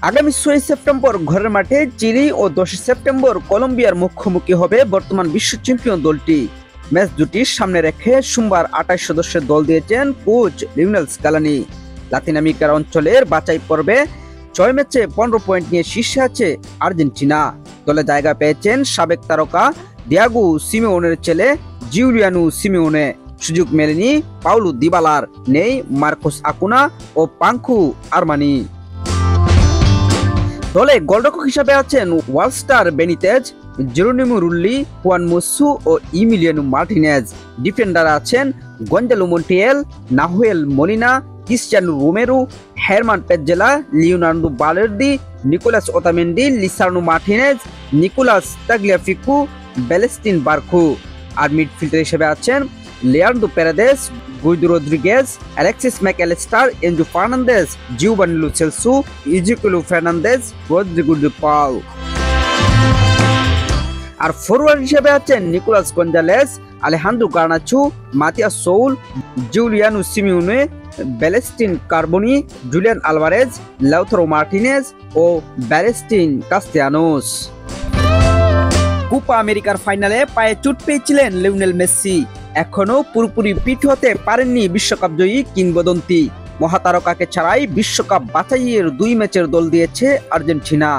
আগামী ৬ সেপ্টেম্বর ঘরের মাঠে চিলি ও ১০ সেপ্টেম্বর কলম্বিয়ার মুখোমুখি হবে বর্তমান বিশ্ব চ্যাম্পিয়ন দলটি। ম্যাচ দুটি সামনে রেখে সোমবার ২৮ সদস্যের দল দিয়েছেন কোচ লিওনেল স্ক্যালোনি। লাতিন আমেরিকার অঞ্চলের বাছাই পর্বে ৬ ম্যাচে ১৫ পয়েন্ট নিয়ে শীর্ষে আছে আর্জেন্টিনা। দলে জায়গা পেয়েছেন সাবেক তারকা ডিয়েগো সিমিওনের ছেলে জিউলিয়ানো সিমিওনে। সুযোগ মেলেনি পাউলো দিবালার, নেই মার্কোস আকুনা ও পাঙ্খু আরমানি। দলে গোলরক্ষক হিসেবে আছেন Walter Benitez, Geronimo Rulli, Juan Musso ও ইমিলিয়ানো মার্টিনেজ। ডিফেন্ডার আছেন Gonzalo Montiel, Nahuel Molina, Cristiano Romero, German Pezzella, Leonardo Balerdi, Nicolas Otamendi, লিসার্নো Martinez, Nicolas Tagliafico, Valentin Barco. আর মিডফিল্ডার হিসেবে আছেন Leandro Paredes, Guido Rodriguez, Alexis Mac Allister, Enzo Fernandez, Giovani Lo Celso, Exequiel Fernandez, Rodrigo De Paul. আর forward হিসেবে আছেন Nicolas Gonzalez, Alejandro Garnacho, মাতিয়াস Soule, Giuliano Simeone, Valentin Carboni, Julian Alvarez, Lautaro Martinez ও Valentin Castellanos. Copa আমেরিকার ফাইনালে পায়ে চোট পেয়েছিলেন Lionel Messi. এখনো পুরোপুরি ফিট হতে পারেননি বিশ্বকাপ জয়ী কিংবদন্তি। মহাতারকাকে ছাড়াই বিশ্বকাপ বাছাইয়ের ২ ম্যাচের দল দিয়েছে আর্জেন্টিনা।